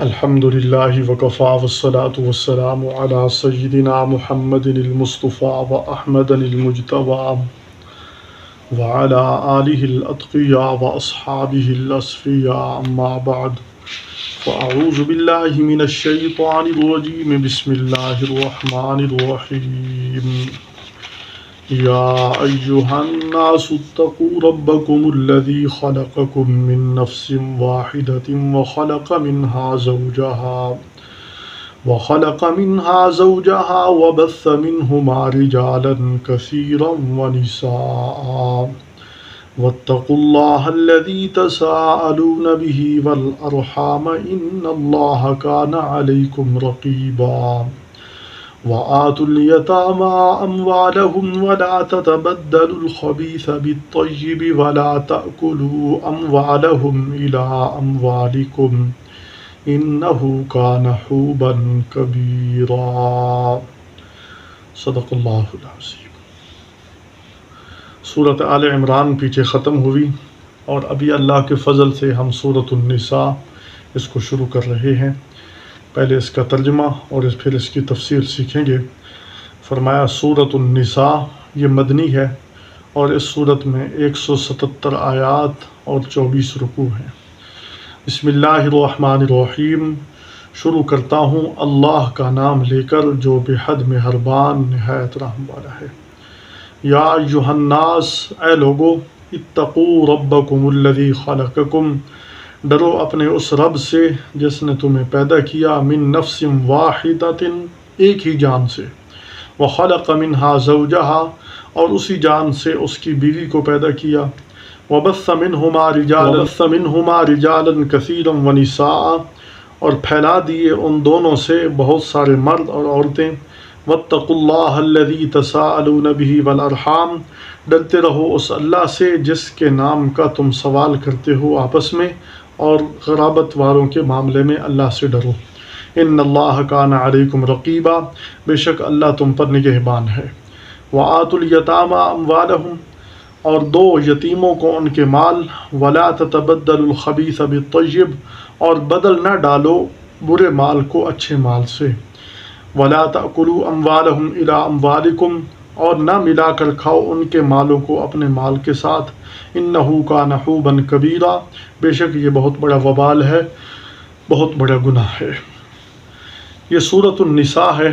الحمد للہ وکفا والصلاة والسلام علی سیدنا محمد المصطفیٰ واحمد المجتبی وعلی آلہ الاتقیاء واصحابہ الاصفیاء اما بعد فاعوذ باللہ من الشیطان الرجیم بسم اللہ الرحمن الرحیم یا ایہا الناس اتقوا ربکم الذی خلقکم من نفس واحدۃ وخلق منها زوجها وبث منهما رجالا كثيرا ونساء واتقوا الله الذي تساءلون به والأرحام إن الله كان عليكم رقيبا وآتوا اليتامى أموالهم ولا تتبدلوا الخبيث بالطيب ولا تأكلوا أموالهم إلى أموالكم إنه كان حوبا كبيرا صدق اللہ العظیم۔ سورۃ آل عمران پیچھے ختم ہوئی اور ابھی اللہ کے فضل سے ہم سورۃ النساء اس کو شروع کر رہے ہیں۔ پہلے اس کا ترجمہ اور پھر اس کی تفسیر سیکھیں گے۔ فرمایا سورۃ النساء یہ مدنی ہے اور اس سورت میں 177 آیات اور 24 رکوع ہیں۔ بسم اللہ الرحمن الرحیم، شروع کرتا ہوں اللہ کا نام لے کر جو بے حد مہربان نہایت رحم والا ہے۔ یا ایھا الناس، اے لوگو، اتقوا ربکم الذی خلقکم، ڈرو اپنے اس رب سے جس نے تمہیں پیدا کیا، من نفس واحدۃ، ایک ہی جان سے، وخلق منہا زوجہا، اور اسی جان سے اس کی بیوی کو پیدا کیا، وبث منہما رجالا کثیرا ونساء، اور پھیلا دیے ان دونوں سے بہت سارے مرد اور عورتیں، واتقوا اللہ الذی تساءلون بہ والارحام، ڈرتے رہو اس اللہ سے جس کے نام کا تم سوال کرتے ہو آپس میں، اور قرابت والوں کے معاملے میں اللہ سے ڈرو۔ ان اللہ کان علیکم رقیبا، بے شک اللہ تم پر نگہبان ہے۔ وآتوا الیتامی اموالہم، اور دو یتیموں کو ان کے مال، ولا تتبدلوا الخبیث بالطیب، اور بدل نہ ڈالو برے مال کو اچھے مال سے، ولا تأکلوا اموالہم الی اموالکم، اور نہ ملا کر کھاؤ ان کے مالوں کو اپنے مال کے ساتھ، انہ کان حوبا کبیرا، بے شک یہ بہت بڑا وبال ہے، بہت بڑا گناہ ہے۔ یہ سورۃ النساء ہے۔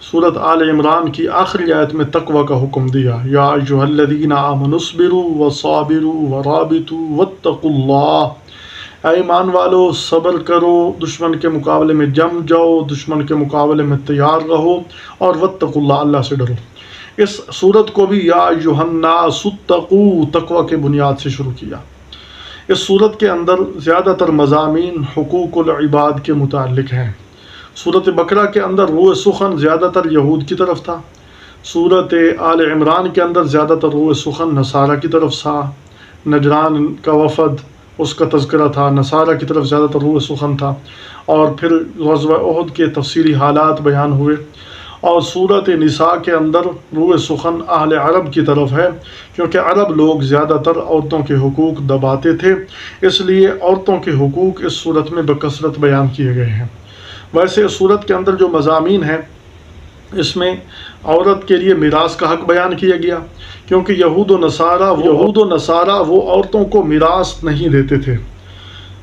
سورۃ آل عمران کی آخری آیت میں تقوی کا حکم دیا، یا ایھا الذین آمنوا اصبروا وصابروا ورابطوا واتقوا اللہ، اے ایمان والو صبر کرو، دشمن کے مقابلے میں جم جاؤ، دشمن کے مقابلے میں تیار رہو، اور واتقوا اللہ، اللہ سے ڈرو۔ اس سورت کو بھی یا ایھا الناس اتقوا، تقوی کے بنیاد سے شروع کیا۔ اس سورت کے اندر زیادہ تر مضامین حقوق العباد کے متعلق ہیں۔ سورت بقرہ کے اندر روح سخن زیادہ تر یہود کی طرف تھا، سورت آل عمران کے اندر زیادہ تر روح سخن نصارہ کی طرف تھا، نجران کا وفد اس کا تذکرہ تھا، نصارہ کی طرف زیادہ تر روح سخن تھا، اور پھر غزوہ احد کے تفصیلی حالات بیان ہوئے۔ اور سورت نساء کے اندر روح سخن اہل عرب کی طرف ہے، کیونکہ عرب لوگ زیادہ تر عورتوں کے حقوق دباتے تھے، اس لیے عورتوں کے حقوق اس صورت میں بکثرت بیان کیے گئے ہیں۔ ویسے اس صورت کے اندر جو مضامین ہیں، اس میں عورت کے لیے میراث کا حق بیان کیا گیا، کیونکہ یہود و نصارہ وہ عورتوں کو میراث نہیں دیتے تھے،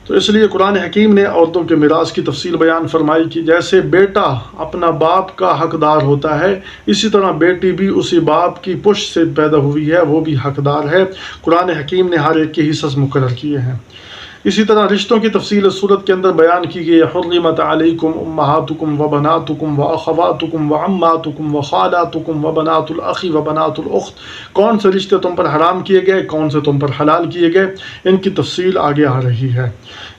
تو اس لیے قرآن حکیم نے عورتوں کے میراث کی تفصیل بیان فرمائی کہ جیسے بیٹا اپنا باپ کا حقدار ہوتا ہے، اسی طرح بیٹی بھی اسی باپ کی پشت سے پیدا ہوئی ہے، وہ بھی حقدار ہے۔ قرآن حکیم نے ہر ایک کے حصص مقرر کیے ہیں۔ اسی طرح رشتوں کی تفصیل اس صورت کے اندر بیان کی گئی، حرمت علیکم امہاتکم وبناتکم واخواتکم وعماتکم وخالاتکم وبنات الاخ وبنات الاخت، کون سے رشتے تم پر حرام کیے گئے، کون سے تم پر حلال کیے گئے، ان کی تفصیل آگے آ رہی ہے۔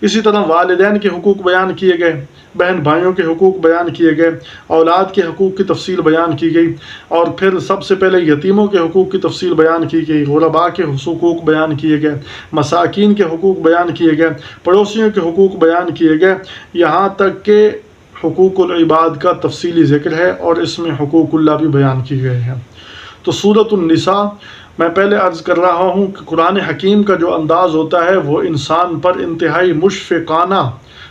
اسی طرح والدین کے حقوق بیان کیے گئے، بہن بھائیوں کے حقوق بیان کیے گئے، اولاد کے حقوق کی تفصیل بیان کی گئی، اور پھر سب سے پہلے یتیموں کے حقوق کی تفصیل بیان کی گئی، غرباء کے حقوق بیان کیے گئے، مساکین کے حقوق بیان کیے گئے، پڑوسیوں کے حقوق بیان کیے گئے، یہاں تک کہ حقوق العباد کا تفصیلی ذکر ہے، اور اس میں حقوق اللہ بھی بیان کیے گئے ہیں۔ تو سورۃ النساء میں پہلے عرض کر رہا ہوں کہ قرآن حکیم کا جو انداز ہوتا ہے وہ انسان پر انتہائی مشفقانہ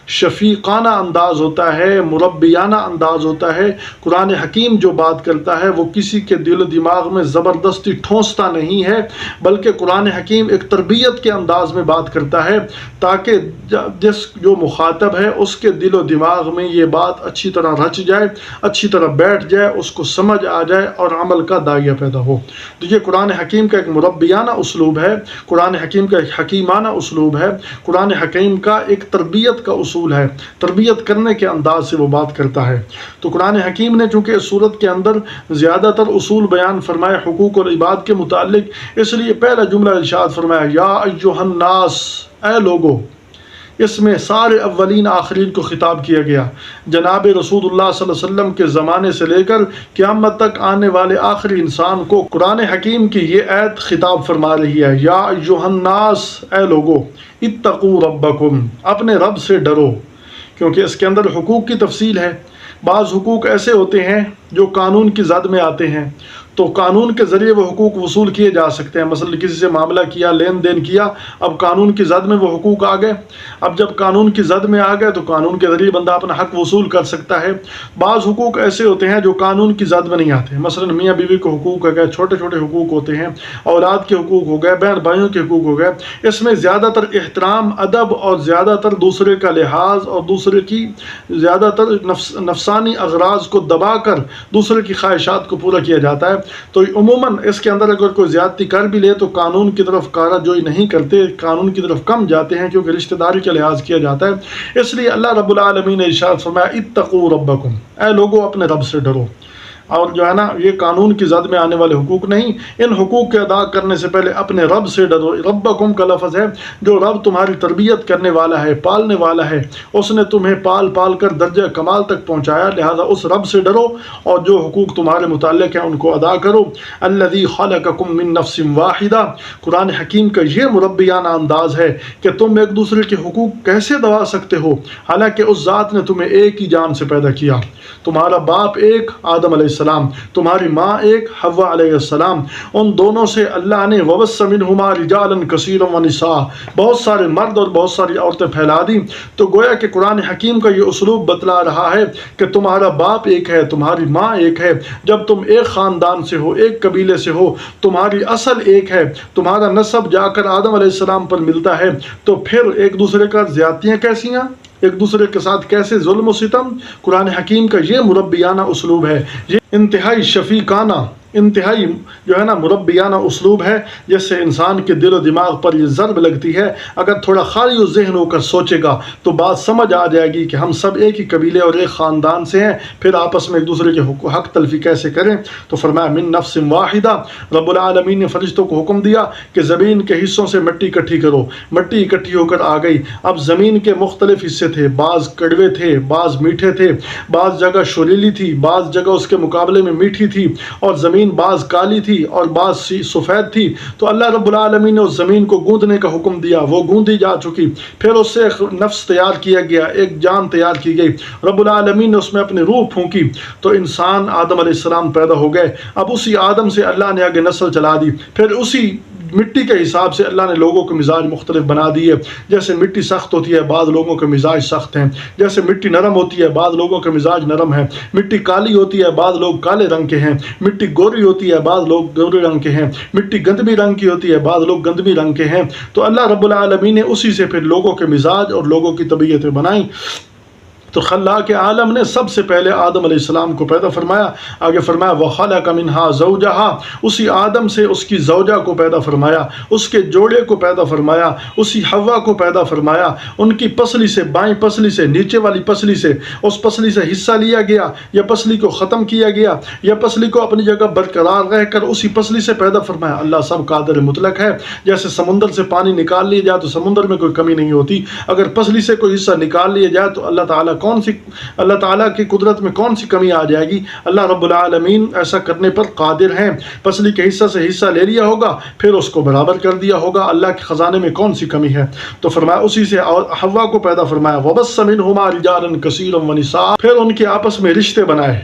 شفیقانہ انداز ہوتا ہے، مربیانہ انداز ہوتا ہے۔ قرآن حکیم جو بات کرتا ہے وہ کسی کے دل و دماغ میں زبردستی ٹھونستا نہیں ہے، بلکہ قرآن حکیم ایک تربیت کے انداز میں بات کرتا ہے تاکہ جو مخاطب ہے اس کے دل و دماغ میں یہ بات اچھی طرح رچ جائے، اچھی طرح بیٹھ جائے، اس کو سمجھ آ جائے اور عمل کا داعیہ پیدا ہو۔ تو یہ قرآن حکیم کا ایک مربیانہ اسلوب ہے، قرآن حکیم کا ایک حکیمانہ اسلوب ہے، قرآن حکیم کا ایک تربیت کا اصول ہے، تربیت کرنے کے انداز سے وہ بات کرتا ہے۔ تو قرآن حکیم نے چونکہ اس صورت کے اندر زیادہ تر اصول بیان فرمائے حقوق اور عباد کے متعلق، اس لیے پہلا جملہ ارشاد فرمایا یا ایھا الناس، اے لوگو۔ اس میں سارے اولین آخرین کو خطاب کیا گیا، جناب رسول اللہ صلی اللہ علیہ وسلم کے زمانے سے لے کر قیامت تک آنے والے آخری انسان کو قرآن حکیم کی یہ آیت خطاب فرما رہی ہے، یا ایھا الناس، اے لوگو، اتقوا ربکم، اپنے رب سے ڈرو، کیونکہ اس کے اندر حقوق کی تفصیل ہے۔ بعض حقوق ایسے ہوتے ہیں جو قانون کی زد میں آتے ہیں، تو قانون کے ذریعے وہ حقوق وصول کیے جا سکتے ہیں۔ مثلا کسی سے معاملہ کیا، لین دین کیا، اب قانون کی زد میں وہ حقوق آ گئے، اب جب قانون کی زد میں آ گئے تو قانون کے ذریعے بندہ اپنا حق وصول کر سکتا ہے۔ بعض حقوق ایسے ہوتے ہیں جو قانون کی زد میں نہیں آتے، مثلا میاں بیوی کے حقوق ہو گئے، چھوٹے چھوٹے حقوق ہوتے ہیں، اولاد کے حقوق ہو گئے، بہن بھائیوں کے حقوق ہو گئے۔ اس میں زیادہ تر احترام، ادب اور زیادہ تر دوسرے کا لحاظ اور دوسرے کی زیادہ تر نفسانی اغراض کو دبا کر دوسرے کی خواہشات کو پورا کیا جاتا ہے۔ تو عموماً اس کے اندر اگر کوئی زیادتی کر بھی لے تو قانون کی طرف کارا جوئی نہیں کرتے، قانون کی طرف کم جاتے ہیں، کیونکہ رشتہ داری کا لحاظ کیا جاتا ہے۔ اس لیے اللہ رب العالمین نے ارشاد فرمایا اتقوا ربکم، اے لوگو اپنے رب سے ڈرو۔ اور جو ہے نا یہ قانون کی زد میں آنے والے حقوق نہیں، ان حقوق کے ادا کرنے سے پہلے اپنے رب سے ڈرو۔ ربکم کا لفظ ہے، جو رب تمہاری تربیت کرنے والا ہے، پالنے والا ہے، اس نے تمہیں پال پال کر درجہ کمال تک پہنچایا، لہذا اس رب سے ڈرو اور جو حقوق تمہارے متعلق ہیں ان کو ادا کرو۔ الذی خلقکم من نفس واحدہ، قرآن حکیم کا یہ مربیانہ انداز ہے کہ تم ایک دوسرے کے حقوق کیسے دبا سکتے ہو، حالانکہ اس ذات نے تمہیں ایک ہی جان سے پیدا کیا۔ تمہارا باپ ایک آدم علیہ السلام، تمہاری ماں ایک حوا علیہ السلام، ان دونوں سے اللہ نے وَبَثَّ مِنْهُمَا رِجَالًا كَثِيرًا وَنِسَاءً، بہت سارے مرد اور بہت ساری عورتیں پھیلا دی۔ تو گویا کہ قرآن حکیم کا یہ اسلوب بتلا رہا ہے کہ تمہارا باپ ایک ہے، تمہاری ماں ایک ہے، جب تم ایک خاندان سے ہو، ایک قبیلے سے ہو، تمہاری اصل ایک ہے، تمہارا نسب جا کر آدم علیہ السلام پر ملتا ہے، تو پھر ایک دوسرے کا زیادتیاں کیسیاں، ایک دوسرے کے ساتھ کیسے ظلم و ستم۔ قرآن حکیم کا یہ مربیانہ اسلوب ہے، یہ انتہائی شفیقانہ، انتہائی جو ہے نا مربیانہ اسلوب ہے، جس سے انسان کے دل و دماغ پر یہ ضرب لگتی ہے۔ اگر تھوڑا خالی ذہن ہو کر سوچے گا تو بات سمجھ آ جائے گی کہ ہم سب ایک ہی قبیلے اور ایک خاندان سے ہیں، پھر آپس میں ایک دوسرے کے حق تلفی کیسے کریں۔ تو فرمایا من نفس واحدہ، رب العالمین نے فرشتوں کو حکم دیا کہ زمین کے حصوں سے مٹی اکٹھی کرو۔ مٹی اکٹھی ہو کر آ گئی۔ اب زمین کے مختلف حصے تھے، بعض کڑوے تھے، بعض میٹھے تھے، بعض جگہ شریلی تھی، بعض جگہ اس کے مقابلے میں میٹھی تھی، اور زمین بعض کالی تھی اور بعض سفید تھی۔ تو اللہ رب العالمین نے اس زمین کو گوندنے کا حکم دیا، وہ گوندی جا چکی، پھر اس سے ایک نفس تیار کیا گیا، ایک جان تیار کی گئی، رب العالمین نے اس میں اپنی روح پھونکی تو انسان آدم علیہ السلام پیدا ہو گئے۔ اب اسی آدم سے اللہ نے آگے نسل چلا دی، پھر اسی مٹی کے حساب سے اللہ نے لوگوں کے مزاج مختلف بنا دیے۔ جیسے مٹی سخت ہوتی ہے، بعض لوگوں کے مزاج سخت ہیں، جیسے مٹی نرم ہوتی ہے، بعض لوگوں کے مزاج نرم ہیں، مٹی کالی ہوتی ہے، بعض لوگ کالے رنگ کے ہیں، مٹی گوری ہوتی ہے، بعض لوگ گورے رنگ کے ہیں، مٹی گندمی رنگ کی ہوتی ہے، بعض لوگ گندمی رنگ کے ہیں۔ تو اللہ رب العالمین نے اسی سے پھر لوگوں کے مزاج اور لوگوں کی طبیعتیں بنائیں۔ تو خلاق عالم نے سب سے پہلے آدم علیہ السلام کو پیدا فرمایا، آگے فرمایا وَخَلَقَ مِنْهَا زَوْجَهَا، اسی آدم سے اس کی زوجہ کو پیدا فرمایا، اس کے جوڑے کو پیدا فرمایا، اسی حوا کو پیدا فرمایا، ان کی پسلی سے، بائیں پسلی سے، نیچے والی پسلی سے، اس پسلی سے حصہ لیا گیا یا پسلی کو ختم کیا گیا یا پسلی کو اپنی جگہ برقرار رہ کر اسی پسلی سے پیدا فرمایا۔ اللہ سب قادر مطلق ہے، جیسے سمندر سے پانی نکال لیا جائے تو سمندر میں کوئی کمی نہیں ہوتی، اگر پسلی سے کوئی حصہ نکال لیا جائے تو اللہ تعالیٰ کی قدرت میں کون سی کمی آ جائے گی۔ اللہ رب العالمین ایسا کرنے پر قادر ہیں، پسلی کے حصہ سے حصہ لے لیا ہوگا پھر اس کو برابر کر دیا ہوگا، اللہ کے خزانے میں کون سی کمی ہے۔ تو فرمایا اسی سے حوا کو پیدا فرمایا، وَبَثَّ مِنْهُمَا رِجَالًا كَثِيرًا وَنِسَاءً، پھر ان کے آپس میں رشتے بنائے،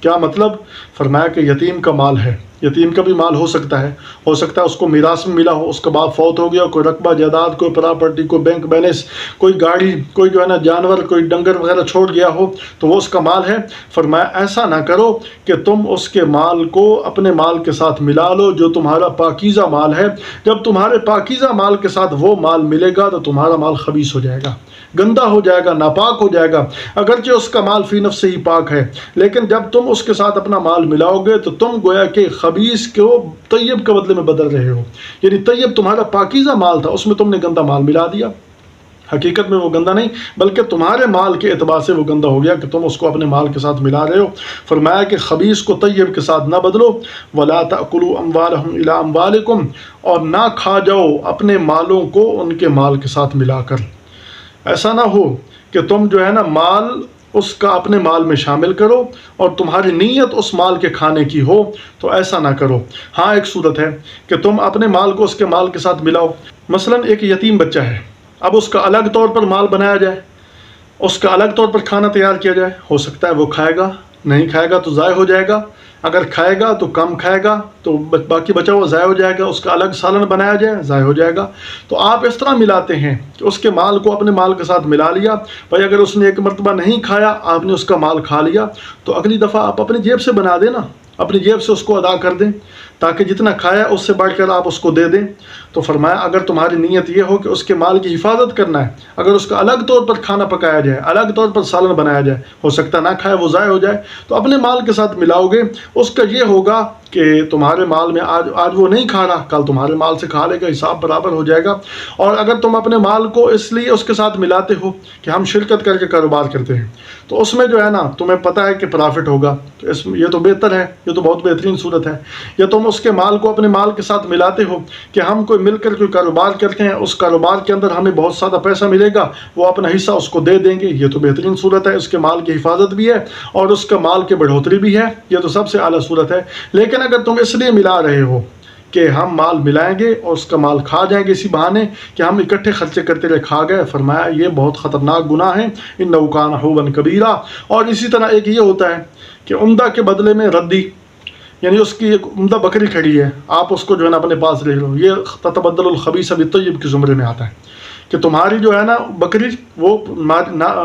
کیا مطلب؟ فرمایا کہ یتیم کا مال ہے، یتیم کا بھی مال ہو سکتا ہے اس کو میراث میں ملا ہو، اس کا باپ فوت ہو گیا، کوئی رقبہ جائیداد، کوئی پراپرٹی، کوئی بینک بیلنس، کوئی گاڑی، کوئی جو ہے نا جانور، کوئی ڈنگر وغیرہ چھوڑ گیا ہو تو وہ اس کا مال ہے۔ فرمایا ایسا نہ کرو کہ تم اس کے مال کو اپنے مال کے ساتھ ملا لو جو تمہارا پاکیزہ مال ہے۔ جب تمہارے پاکیزہ مال کے ساتھ وہ مال ملے گا تو تمہارا مال خبیث ہو جائے گا، گندا ہو جائے گا، ناپاک ہو جائے گا، اگرچہ اس کا مال فی نفس سے ہی پاک ہے، لیکن جب تم اس کے ساتھ اپنا مال ملاؤ گے تو تم گویا کہ خبیث کو طیب کے بدلے میں بدل رہے ہو، یعنی طیب تمہارا پاکیزہ مال تھا، اس میں تم نے گندا مال ملا دیا۔ حقیقت میں وہ گندا نہیں بلکہ تمہارے مال کے اعتبار سے وہ گندا ہو گیا کہ تم اس کو اپنے مال کے ساتھ ملا رہے ہو۔ فرمایا کہ خبیث کو طیب کے ساتھ نہ بدلو، وَلَا تَأْكُلُوا أَمْوَالَهُمْ إِلَىٰ أَمْوَالِكُمْ، اور نہ کھا جاؤ اپنے مالوں کو ان کے مال کے ساتھ ملا کر۔ ایسا نہ ہو کہ تم جو ہے نا مال اس کا اپنے مال میں شامل کرو اور تمہاری نیت اس مال کے کھانے کی ہو، تو ایسا نہ کرو۔ ہاں ایک صورت ہے کہ تم اپنے مال کو اس کے مال کے ساتھ ملاؤ، مثلا ایک یتیم بچہ ہے، اب اس کا الگ طور پر مال بنایا جائے، اس کا الگ طور پر کھانا تیار کیا جائے، ہو سکتا ہے وہ کھائے گا، نہیں کھائے گا تو ضائع ہو جائے گا، اگر کھائے گا تو کم کھائے گا تو باقی بچا ہوا ضائع ہو جائے گا، اس کا الگ سالن بنایا جائے ضائع ہو جائے گا۔ تو آپ اس طرح ملاتے ہیں کہ اس کے مال کو اپنے مال کے ساتھ ملا لیا، بھائی اگر اس نے ایک مرتبہ نہیں کھایا، آپ نے اس کا مال کھا لیا، تو اگلی دفعہ آپ اپنی جیب سے بنا دیں نا، اپنی جیب سے اس کو ادا کر دیں، تاکہ جتنا کھایا اس سے بڑھ کر آپ اس کو دے دیں۔ تو فرمایا اگر تمہاری نیت یہ ہو کہ اس کے مال کی حفاظت کرنا ہے، اگر اس کا الگ طور پر کھانا پکایا جائے، الگ طور پر سالن بنایا جائے، ہو سکتا نہ کھائے وہ ضائع ہو جائے، تو اپنے مال کے ساتھ ملاؤ گے، اس کا یہ ہوگا کہ تمہارے مال میں آج وہ نہیں کھا رہا، کل تمہارے مال سے کھا لے گا، حساب برابر ہو جائے گا۔ اور اگر تم اپنے مال کو اس لیے اس کے ساتھ ملاتے ہو کہ ہم شرکت کر کے کاروبار کرتے ہیں، تو اس میں جو ہے نا تمہیں پتہ ہے کہ پرافٹ ہوگا، تو یہ تو بہتر ہے، یہ تو بہت بہترین صورت ہے۔ یا تم اس کے مال کو اپنے مال کے ساتھ ملاتے ہو کہ ہم کوئی مل کر کوئی کاروبار کرتے ہیں، اس کاروبار کے اندر ہمیں بہت زیادہ پیسہ ملے گا، وہ اپنا حصہ اس کو دے دیں گے، یہ تو بہترین صورت ہے، اس کے مال کی حفاظت بھی ہے اور اس کا مال کی بڑھوتری بھی ہے، یہ تو سب سے اعلیٰ صورت ہے۔ لیکن اگر تم اس لیے ملا رہے ہو کہ ہم مال ملائیں گے اور اس کا مال کھا جائیں گے اسی بہانے کہ ہم اکٹھے خرچے کرتے رہے کھا گئے، فرمایا یہ بہت خطرناک گناہ ہے، انہ کان حوبا کبیرہ۔ اور اسی طرح ایک یہ ہوتا ہے کہ عمدہ کے بدلے میں ردی، یعنی اس کی ایک عمدہ بکری کھڑی ہے، آپ اس کو جو ہے نا اپنے پاس لے لو، یہ تتبدل الخبیث بالطیب کے زمرے میں آتا ہے کہ تمہاری جو ہے نا بکری وہ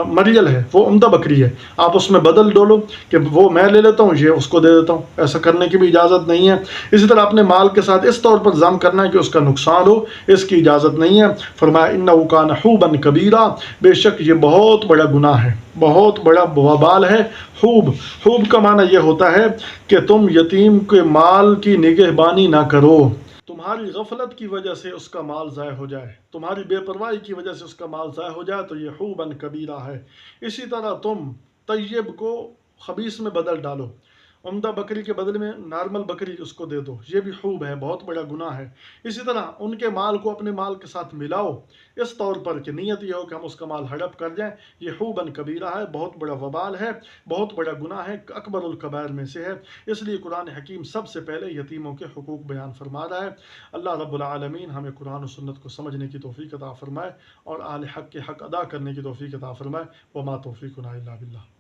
مریل ہے، وہ عمدہ بکری ہے، آپ اس میں بدل ڈولو کہ وہ میں لے لیتا ہوں، یہ اس کو دے دیتا ہوں، ایسا کرنے کی بھی اجازت نہیں ہے۔ اسی طرح اپنے مال کے ساتھ اس طور پر ضم کرنا ہے کہ اس کا نقصان ہو، اس کی اجازت نہیں ہے۔ فرمایا انہ کان حوبا کبیرہ، بے شک یہ بہت بڑا گناہ ہے، بہت بڑا وبال ہے۔ حوب کا معنی یہ ہوتا ہے کہ تم یتیم کے مال کی نگہبانی نہ کرو، تمہاری غفلت کی وجہ سے اس کا مال ضائع ہو جائے، تمہاری بے پرواہی کی وجہ سے اس کا مال ضائع ہو جائے، تو یہ حوبا کبیرہ ہے۔ اسی طرح تم طیب کو خبیث میں بدل ڈالو، عمدہ بکری کے بدلے میں نارمل بکری اس کو دے دو، یہ بھی حوب ہے، بہت بڑا گناہ ہے۔ اسی طرح ان کے مال کو اپنے مال کے ساتھ ملاؤ اس طور پر کہ نیت یہ ہو کہ ہم اس کا مال ہڑپ کر جائیں، یہ حوبا کبیرہ ہے، بہت بڑا وبال ہے، بہت بڑا گناہ ہے، اکبر الکبائر میں سے ہے۔ اس لیے قرآن حکیم سب سے پہلے یتیموں کے حقوق بیان فرما رہا ہے۔ اللہ رب العالمین ہمیں قرآن و سنت کو سمجھنے کی توفیق عطا فرمائے اور اہل حق کے حق ادا کرنے کی توفیق عطا فرمائے۔ وما توفیقنا الا باللہ۔